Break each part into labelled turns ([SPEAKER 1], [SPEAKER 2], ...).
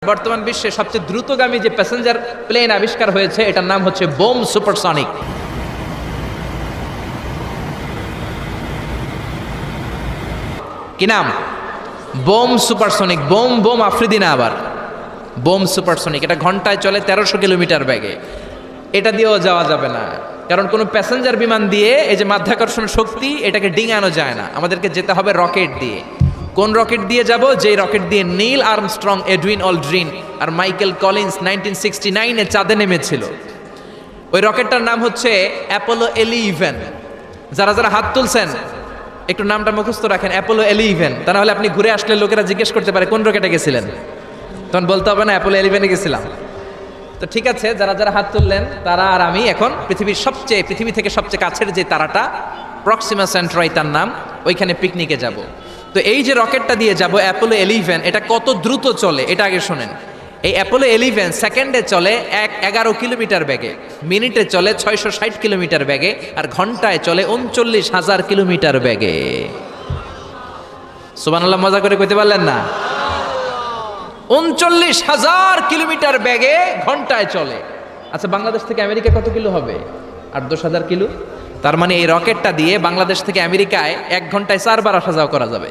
[SPEAKER 1] বর্তমান বিশ্বে সবচেয়ে দ্রুতগামী যে প্যাসেঞ্জার প্লেন আবিষ্কার হয়েছে এটার নাম হচ্ছে বোম সুপারসনিক। কি নাম? Bomb supersonic. Bomb bomb Afridi না, আবার বোম সুপারসনিক। এটা ঘন্টায় চলে 1300 কিলোমিটার বেগে। এটা দিয়েও যাওয়া যাবে না, কারণ কোনো প্যাসেঞ্জার বিমান দিয়ে এই যে মাধ্যাকর্ষণ শক্তি এটাকে ডিঙানো যায় না, আমাদেরকে যেতে হবে রকেট দিয়ে। কোন রকেট দিয়ে যাব? যেই রকেট দিয়ে নীল আর্মস্ট্রং, এডউইন অলড্রিন আর মাইকেল কলিন্স 1969-এ চাঁদে নেমেছিল। ওই রকেটটার নাম হচ্ছে অ্যাপোলো 11। যারা যারা হাত তুলছেন একটু নামটা মুখস্থ রাখেন, অ্যাপোলো 11। তা না হলে আপনি ঘুরে আসলে লোকেরা জিজ্ঞেস করতে পারে কোন রকেটে গেছিলেন, তখন বলতে হবে না অ্যাপোলো 11-এ গেছিলাম। তো ঠিক আছে, যারা যারা হাত তুললেন তারা আর আমি এখন পৃথিবী থেকে সবচেয়ে কাছের যে তারাটা প্রক্সিমা সেন্ট্রাই তার নাম, ওইখানে পিকনিকে যাব। তো এই যে রকেটটা দিয়ে যাব অ্যাপোলো 11, এটা কত দ্রুত চলে এটা আগে শোনেন। এই অ্যাপোলো 11 সেকেন্ডে চলে 11 কিলোমিটার বেগে, মিনিটে চলে 660 কিলোমিটার বেগে, আর ঘন্টায় চলে 39,000 কিলোমিটার বেগে। সুবহানাল্লাহ, মজা করে কইতে পারলেন না? 39,000 কিলোমিটার বেগে ঘন্টায় চলে। আচ্ছা, বাংলাদেশ থেকে আমেরিকা কত কিলো হবে? 8-10,000 কিলো। তার মানে এই রকেটটা দিয়ে বাংলাদেশ থেকে আমেরিকায় 1 ঘন্টায় 4 বার আসা যাওয়া করা যাবে।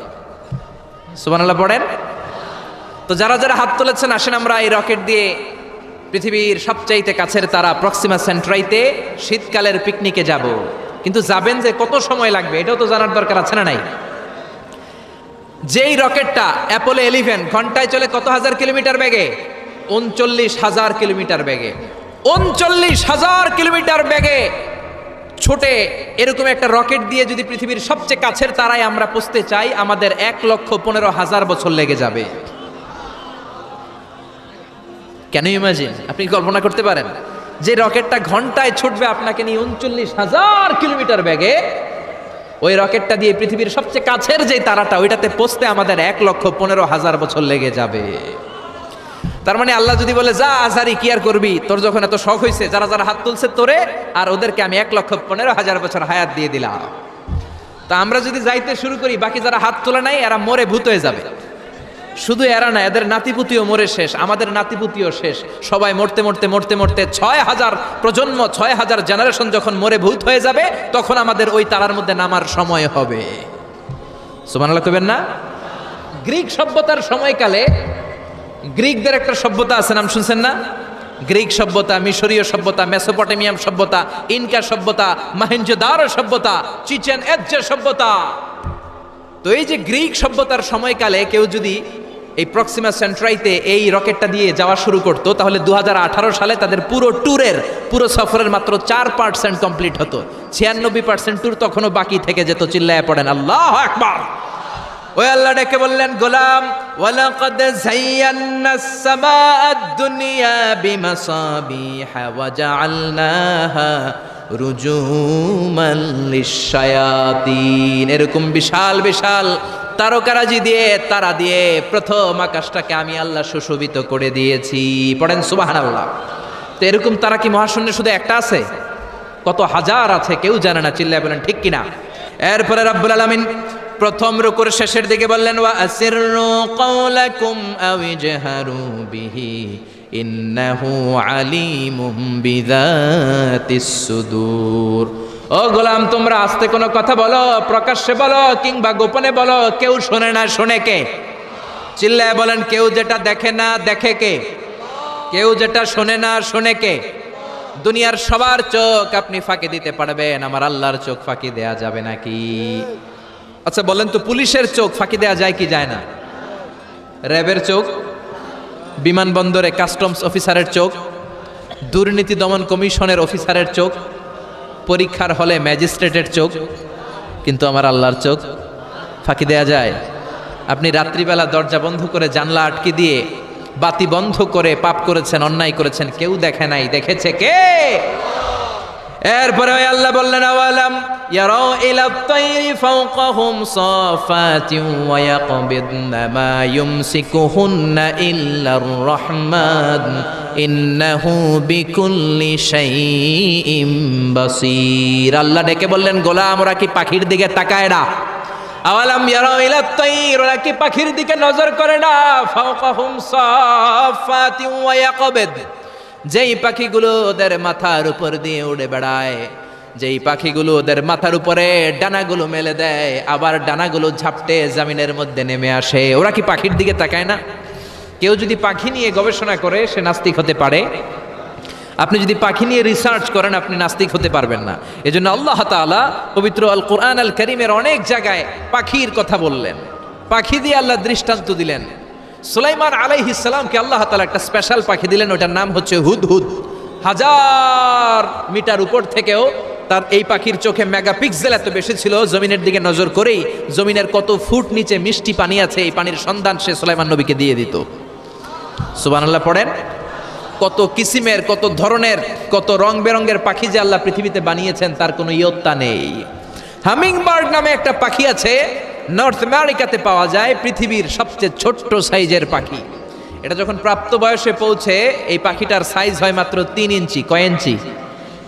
[SPEAKER 1] সুবহানাল্লাহ পড়েন। তো যারা যারা হাত তুলেছেন, আসেন আমরা এই রকেট দিয়ে পৃথিবীর সবচাইতে কাছের তারা প্রক্সিমা সেন্ট্রাইতে শীতকালের পিকনিকে যাব। কিন্তু যাবেন যে কত সময় লাগবে এটাও তো জানার দরকার আছে না নাই? যেই রকেটটা অ্যাপোলো 11 ঘন্টায় চলে কত হাজার কিলোমিটার বেগে? 39,000 কিলোমিটার বেগে। 39,000 কিলোমিটার বেগে ছোটে এরকম একটা রকেট দিয়ে যদি পৃথিবীর সবচেয়ে কাছের তারায় আমরা পৌঁছতে চাই, আমাদের 1,15,000 বছর লেগে যাবে। কেন ইমাজিন? আপনি কল্পনা করতে পারেন যে রকেটটা ঘন্টায় ছুটবে আপনাকে নিয়ে 39,000 কিলোমিটার বেগে, ওই রকেটটা দিয়ে পৃথিবীর সবচেয়ে কাছের যে তারাটা ওইটাতে পৌঁছতে আমাদের 1,15,000 বছর লেগে যাবে। তার মানে আল্লাহ যদি বলে যা আজারি কি আর করবি, তোর যখন এত শখ হয়েছে, যারা যারা হাত তুলছে তোরে আর ওদেরকে আমি 1,15,000 বছর হায়াত দিয়ে দিলাম। তা আমরা যদি যাইতে শুরু করি, বাকি যারা হাত তোলে নাই এরা মরে ভূত হয়ে যাবে। শুধু এরা না, এদের নাতিপুতিও মরে শেষ, আমাদের নাতিপুতিও শেষ। সবাই মরতে মরতে মরতে মরতে 6,000 প্রজন্ম, 6,000 জেনারেশন যখন মরে ভূত হয়ে যাবে, তখন আমাদের ওই তারার মধ্যে নামার সময় হবে। সুবহানাল্লাহ কইবেন না? গ্রিক সভ্যতার সময়কালে গ্রিকদের একটা সভ্যতা আছে, নাম শুনছেন না? গ্রিক সভ্যতা, মিশরীয় সভ্যতা, মেসোপটেমিয়াম সভ্যতা, ইনকা সভ্যতা, মহেঞ্জোদারো সভ্যতা, চিচেন ইৎজা সভ্যতা। তো এই যে গ্রিক সভ্যতার সময়কালে কেউ যদি এই প্রক্সিমা সেন্ট্রাইতে এই রকেটটা দিয়ে যাওয়া শুরু করতো, তাহলে 2018 সালে তাদের পুরো সফরের মাত্র 4% কমপ্লিট হতো। 96% ট্যুর তখনও বাকি থেকে যেত। চিল্লায় পড়েন আল্লাহু আকবার। ওই আল্লাহ ডেকে বললেন, গোলাম ওয়ালাকাদ যায়্যানাস সামাআদ দুনিয়া বিমাসাবিহা ওয়া জাআলনাহা রুজুমান লিশ-শায়াতিন। এরকম বিশাল বিশাল তারকারাজি দিয়ে, তারা দিয়ে প্রথম আকাশটাকে আমি আল্লাহ সুশোভিত করে দিয়েছি। পড়েন সুবহানাল্লাহ। তো এরকম তারা কি মহাশূন্যে শুধু একটা আছে? কত হাজার আছে কেউ জানে না। চিল্লায় বলেন ঠিক কিনা? এরপরে রাব্বুল আলামিন প্রথম রুকুর শেষের দিকে বললেন, ওয়া আসিররু কাওলাকুম আও ইজহারু বিহি ইন্নাহু আলিমুম বিযাতিস সুদূর। ও গোলাম, তোমরা আস্তে কোনো কথা বলো, প্রকাশ্যে বলো কিংবা গোপনে বলো, কেউ শোনে না, শোনে কে? চিল্লায় বলেন, কেউ যেটা দেখে না দেখে কে? কেউ যেটা শোনে না শোনে কে? দুনিয়ার সবার চোখ আপনি ফাঁকি দিতে পারবেন, আমার আল্লাহর চোখ ফাঁকি দেয়া যাবে নাকি? আচ্ছা বলেন তো, পুলিশের চোখ ফাঁকি দেয়া যায় কি যায় না? র্যাবের চোখ, বিমানবন্দরে কাস্টমস অফিসারের চোখ, দুর্নীতি দমন কমিশনের অফিসারের চোখ, পরীক্ষার হলে ম্যাজিস্ট্রেটের চোখ, কিন্তু আমার আল্লাহর চোখ ফাঁকি দেয়া যায়? আপনি রাত্রিবেলা দরজা বন্ধ করে, জানলা আটকে দিয়ে, বাতি বন্ধ করে পাপ করেছেন, অন্যায় করেছেন, কেউ দেখে নাই, দেখেছে কে? এরপরে আল্লাহ বললেন, আওয়ালাম ইয়ারাউ ইলাত তায়রি ফাওকাহুম সাফাতিন ওয়া ইয়াকবিদনা মা ইউমসিকুহুন্না ইল্লার রহমান ইন্নাহু বিকুল্লি শাইইন বাসীর। আল্লাহ ডেকে বললেন, গোলাম ওরা কি পাখির দিকে তাকায় না? আওয়ালাম ইয়ারাউ ইলা তাইর, ওরা কি পাখির দিকে নজর করে না? ফাওকাহুম সাফাতিন ওয়া ইয়াকবিদ, যেই পাখিগুলো ওদের মাথার উপর দিয়ে উড়ে বেড়ায়, যেই পাখিগুলো ওদের মাথার উপরে ডানাগুলো মেলে দেয়, আবার ডানাগুলো ঝাপটে জমিনের মধ্যে নেমে আসে, ওরা কি পাখির দিকে তাকায় না? কেউ যদি পাখি নিয়ে গবেষণা করে সে নাস্তিক হতে পারে। আপনি যদি পাখি নিয়ে রিসার্চ করেন আপনি নাস্তিক হতে পারবেন না। এজন্য আল্লাহ তাআলা পবিত্র আল কোরআন আল কারীমের অনেক জায়গায় পাখির কথা বললেন, পাখি দিয়ে আল্লাহ দৃষ্টান্ত দিলেন। সুলাইমান আলাইহিস সালামকে আল্লাহ তাআলা একটা স্পেশাল পাখি দিলেন, ওটার নাম হচ্ছে হুদহুদ। 1000 মিটার উপর থেকেও তার এই পাখির চোখে মেগাপিক্সেল এত বেশি ছিল, জমিনের দিকে নজর করেই জমিনের কত ফুট নিচে মিষ্টি পানি আছে এই পানির সন্ধান সে সুলাইমান নবীকে দিয়ে দিত। সুবহানাল্লাহ পড়েন। কত কিসিমের, কত ধরনের, কত রং বেরঙের পাখি যে আল্লাহ পৃথিবীতে বানিয়েছেন তার কোনো ইয়ত্তা নেই। হামিং বার্ড নামে একটা পাখি আছে, নর্থ আমেরিকাতে পাওয়া যায়, পৃথিবীর সবচেয়ে ছোট্ট সাইজের পাখি। এটা যখন প্রাপ্ত বয়সে পৌঁছে এই পাখিটার সাইজ হয় মাত্র 3 ইঞ্চি। কয় ইঞ্চি?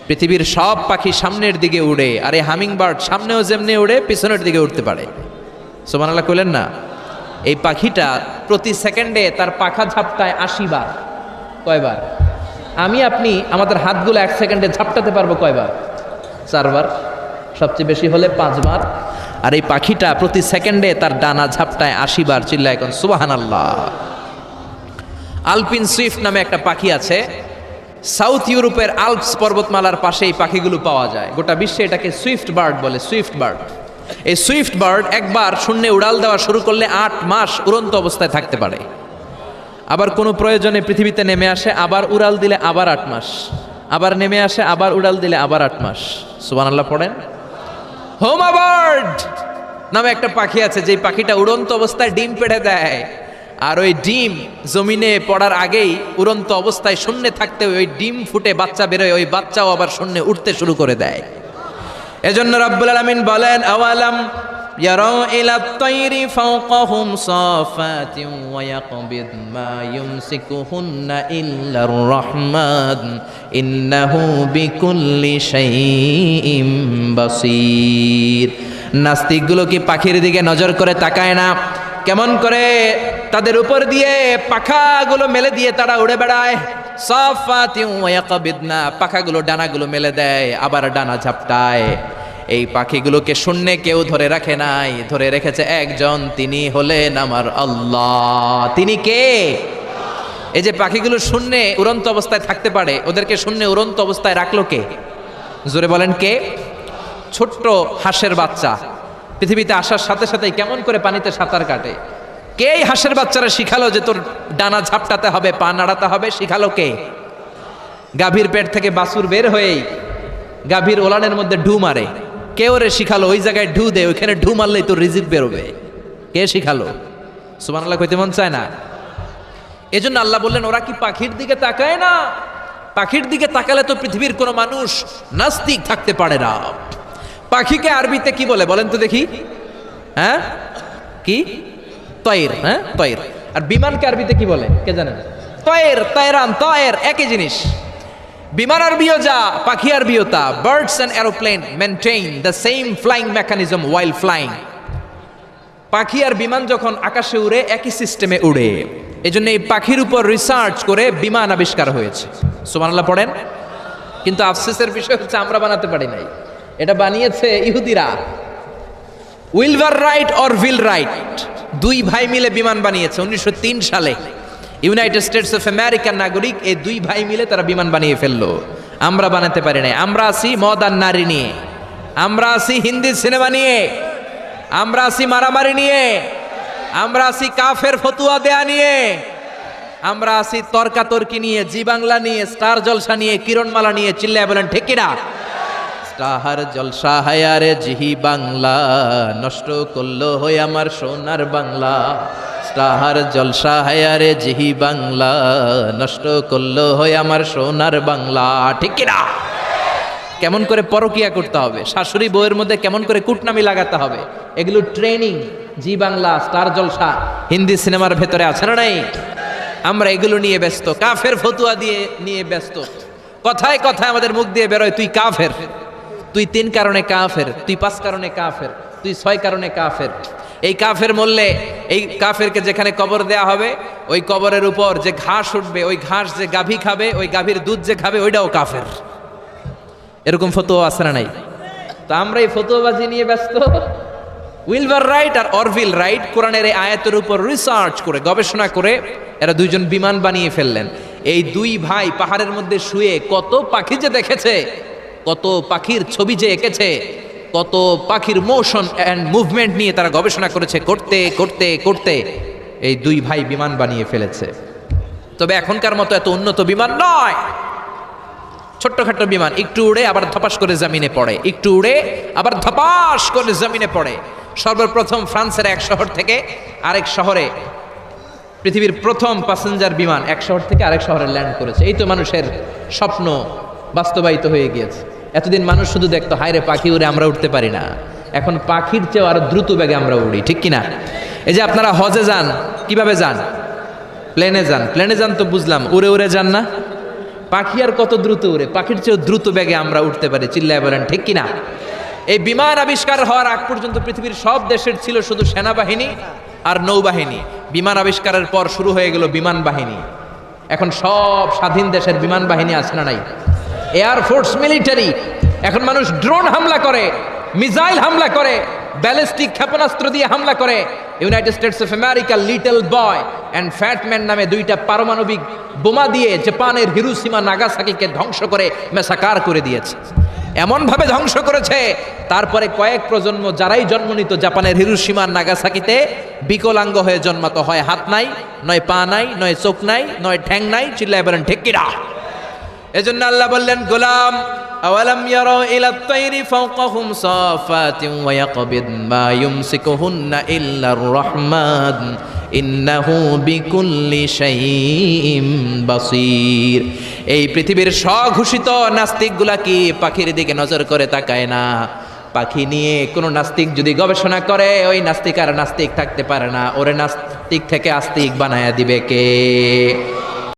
[SPEAKER 1] পৃথিবীর সব পাখি সামনের দিকে উড়ে, আর এই হামিং বার্ড সামনেও যেমনি উড়ে পিছনের দিকে উঠতে পারে। সুবহানাল্লাহ কইলেন না? এই পাখিটা প্রতি সেকেন্ডে তার পাখা ঝাপটায় 80 বার। কয়বার? আমি আপনি আমাদের হাতগুলো 1 সেকেন্ডে ঝাপটাতে পারবো কয়বার? 4 বার, সবচেয়ে বেশি হলে 5 বার। আর এই পাখিটা প্রতি সেকেন্ডে তার ডানা ঝাপটায় 80 বার। চিল্লায় এখন সুবহানাল্লাহ। আলপিন সুইফট নামে একটা পাখি আছে, সাউথ ইউরোপের আল্পস পর্বতমালার পাশে এই পাখিগুলো পাওয়া যায়। গোটা বিশ্বে এটাকে সুইফট বার্ড বলে, সুইফট বার্ড। এই সুইফট বার্ড একবার শূন্যে উড়াল দেওয়া শুরু করলে 8 মাস উড়ন্ত অবস্থায় থাকতে পারে। আবার কোনো প্রয়োজনে পৃথিবীতে নেমে আসে, আবার উড়াল দিলে আবার 8 মাস, আবার নেমে আসে, আবার উড়াল দিলে আবার 8 মাস। সুবহানাল্লাহ পড়েন। হোমা বার্ড নামে একটা পাখি আছে, যেই পাখিটা উড়ন্ত অবস্থায় ডিম পেড়ে দেয়, আর ওই ডিম জমিনে পড়ার আগেই উড়ন্ত অবস্থায় শূন্যে থাকতে ওই ডিম ফুটে বাচ্চা বেরোয়, ওই বাচ্চাও আবার শূন্যে উঠতে শুরু করে দেয়। এজন্য রাব্বুল আলামিন বলেন, আওয়ালাম ইয়ারাউ ইলা তাইরি ফাওকাহুম সাফাতিন ওয়া ইয়াকবিদ মা ইউমসিকুহুন্না ইল্লার রাহমান ইন্নাহু বিকুল্লি শাইইন বাসীর। নাস্তিকগুলো কি পাখির দিকে নজর করে তাকায় না? কেমন করে তাদের উপর দিয়ে পাখাগুলো মেলে দিয়ে তারা উড়ে বেড়ায়। সাফাতিন ওয়া ইয়াকবিদনা, পাখাগুলো ডানাগুলো মেলে দেয়, আবার ডানা ঝাপটায়। এই পাখিগুলোকে শূন্যে কেউ ধরে রাখে নাই, ধরে রেখেছে একজন, তিনি হলেন আমার আল্লাহ। তিনি কে? এই যে পাখিগুলো শূন্যে উড়ন্ত অবস্থায় থাকতে পারে, ওদেরকে শূন্যে উড়ন্ত অবস্থায় রাখলো কে? জোরে বলেন কে? ছোট্ট হাঁসের বাচ্চা পৃথিবীতে আসার সাথে সাথেই কেমন করে পানিতে সাঁতার কাটে। কে এই হাঁসের বাচ্চারা শিখালো যে তোর ডানা ঝাপটাতে হবে, পা নাড়াতে হবে? শিখালো কে? গাভীর পেট থেকে বাছুর বের হয়েই গাভীর ওলানের মধ্যে ঢু মারে, কে ওরে শিখালো ওই জায়গায় ঢু দে, ওইখানে ঢু মারলেই তোর রিজিক বেরোবে? কে শিখালো? সুবহানাল্লাহ কইতে মন চায় না? এজন্য আল্লাহ বললেন, ওরা কি পাখির দিকে তাকায় না? পাখির দিকে তাকালে তো পৃথিবীর কোনো মানুষ নাস্তিক থাকতে পারে না। পাখিকে আরবিতে কি বলে বলেন তো দেখি? হ্যাঁ, কি? তয়ের। হ্যাঁ, তয়ের। আর বিমানকে আরবিতে কি বলে কে জানেন? তয়ের, তয়রান, তয়ের একই জিনিস। বিমান আরবিও যা, পাখি আরবিও তা। Birds and aeroplane maintain the same flying mechanism while flying. পাখি আর বিমান যখন আকাশে উড়ে একই সিস্টেমে উড়ে। এজন্য এই পাখির উপর রিসার্চ করে বিমান আবিষ্কার হয়েছে। সুবহানাল্লাহ পড়েন। কিন্তু আফসোসের বিষয় হচ্ছে আমরা বানাতে পারি নাই, এটা বানিয়েছে ইহুদিরা। উইলভার রাইট অর উইল রাইট, 2 ভাই মিলে বিমান বানিয়েছে 1903 সালে। ইউনাইটেড স্টেটস অফ আমেরিকার নাগরিক, এই 2 ভাই মিলে তারা বিমান বানিয়ে ফেললো। আমরা বানাতে পারি নাই। আমরা আছি মদ আর নারী নিয়ে, আমরা আছি হিন্দি সিনেমা নিয়ে, আমরা আছি মারামারি নিয়ে, আমরা আছি কাফের ফতুয়া দেয়া নিয়ে, আমরা আছি তর্কাতর্কি নিয়ে, জি বাংলা নিয়ে, স্টার জলসা নিয়ে, কিরণমালা নিয়ে। চিল্লায় বলেন ঠিক কিনা? স্টার জলসা হায়ারে জিহি বাংলা, নষ্ট করলো হই আমার সোনার বাংলা। স্টার জলসা হায়ারে জিহি বাংলা, নষ্ট করলো হই আমার সোনার বাংলা। ঠিক কিনা? কেমন করে পরকিয়া করতে হবে, শাশুড়ি বউয়ের মধ্যে কেমন করে কুটনামি লাগাতে হবে, এগুলো ট্রেনিং জি বাংলা, স্টার জলসা, হিন্দি সিনেমার ভেতরে আছে না নাই? আমরা এগুলো নিয়ে ব্যস্ত, কাফের ফতুয়া দিয়ে নিয়ে ব্যস্ত। কথায় কথায় আমাদের মুখ দিয়ে বেরোয় তুই কাফের, তুই 3 কারণে কাফের, তুই 5 কারণে কাফের। তুই 6 কারণে কাফের। এই কাফের মরলে এই কাফেরকে যেখানে কবর দেয়া হবে ওই কবরের উপর যে ঘাস উঠবে, ওই ঘাস যে গাভী খাবে, ওই গাভীর দুধ যে খাবে ওইটাও কাফের। এরকম ফতোয়া আছে না নাই? তো আমরা এই ফতোয়াবাজি নিয়ে ব্যস্ত। উইলবার রাইট আর অরভিল রাইট কোরআনের এই আয়াতের উপর রিসার্চ করে গবেষণা করে এরা দুইজন বিমান বানিয়ে ফেললেন। এই দুই ভাই পাহাড়ের মধ্যে শুয়ে কত পাখি যে দেখেছে, কত পাখির ছবি যে এঁকেছে, কত পাখির মোশন অ্যান্ড মুভমেন্ট নিয়ে তারা গবেষণা করেছে। করতে করতে করতে এই দুই ভাই বিমান বানিয়ে ফেলেছে। তবে এখনকার মতো এত উন্নত বিমান নয়, ছোট্টখাট্ট বিমান, একটু উড়ে আবার ধপাস করে জমিনে পড়ে, একটু উড়ে আবার ধপাস করে জমিনে পড়ে। সর্বপ্রথম ফ্রান্সের এক শহর থেকে আরেক শহরে পৃথিবীর প্রথম প্যাসেঞ্জার বিমান এক শহর থেকে আরেক শহরে ল্যান্ড করেছে। এই তো মানুষের স্বপ্ন বাস্তবায়িত হয়ে গিয়েছে। এতদিন মানুষ শুধু দেখতো হায় রে পাখি উড়ে, আমরা উঠতে পারি না। এখন পাখির চেয়েও আরো দ্রুত বেগে আমরা উড়ি, ঠিক কিনা? এই যে আপনারা হজে যান, কিভাবে যান? প্লেনে যান। প্লেনে যান তো বুঝলাম, উড়ে উড়ে যান না? পাখি আর কত দ্রুত উড়ে, পাখির চেয়েও দ্রুত বেগে আমরা উঠতে পারি, চিল্লায় বলেন ঠিক কিনা? এই বিমান আবিষ্কার হওয়ার আগ পর্যন্ত পৃথিবীর সব দেশের ছিল শুধু সেনাবাহিনী আর নৌবাহিনী। বিমান আবিষ্কারের পর শুরু হয়ে গেল বিমান বাহিনী। এখন সব স্বাধীন দেশের বিমান বাহিনী আছে না নাই? Air force, military. এখন মানুষ ড্রোন হামলা করে, মিসাইল হামলা করে, ব্যালিস্টিক ক্ষেপণাস্ত্র দিয়ে হামলা করে। United states of America little boy and fat man নামে দুইটা পারমাণবিক বোমা দিয়ে জাপানের হিরোশিমা নাগাসাকিকে ধ্বংস করে মেসাকার করে দিয়েছে। এমনভাবে ধ্বংস করেছে, তারপরে কয়েক প্রজন্ম যারাই জন্ম নিত জাপানের হিরোশিমা নাগাসাকিতে বিকলাঙ্গ হয়ে জন্মাতো। হয় হাত নাই, নয় পা নাই, নয় চোখ নাই, নয় ঠ্যাং নাই, চিল্লায় বলেন ঠিক কিনা? এজন্য আল্লাহ বললেন, গোলাম আওয়ালাম ইয়ারাউ ইলাত তাইরি ফাওকাহুম সাফাতিন ওয়া ইয়াকবিদ মা ইউমসিকুহুন্না ইল্লার রহমান ইন্নাহু বিকুল্লি শাইইন বাসীর। এই পৃথিবীর স্বঘোষিত নাস্তিকগুলা কি পাখির দিকে নজর করে তাকায় না? পাখি নিয়ে কোনো নাস্তিক যদি গবেষণা করে, ওই নাস্তিক আর নাস্তিক থাকতে পারে না, ওরে নাস্তিক থেকে আস্তিক বানায়া দিবে কে?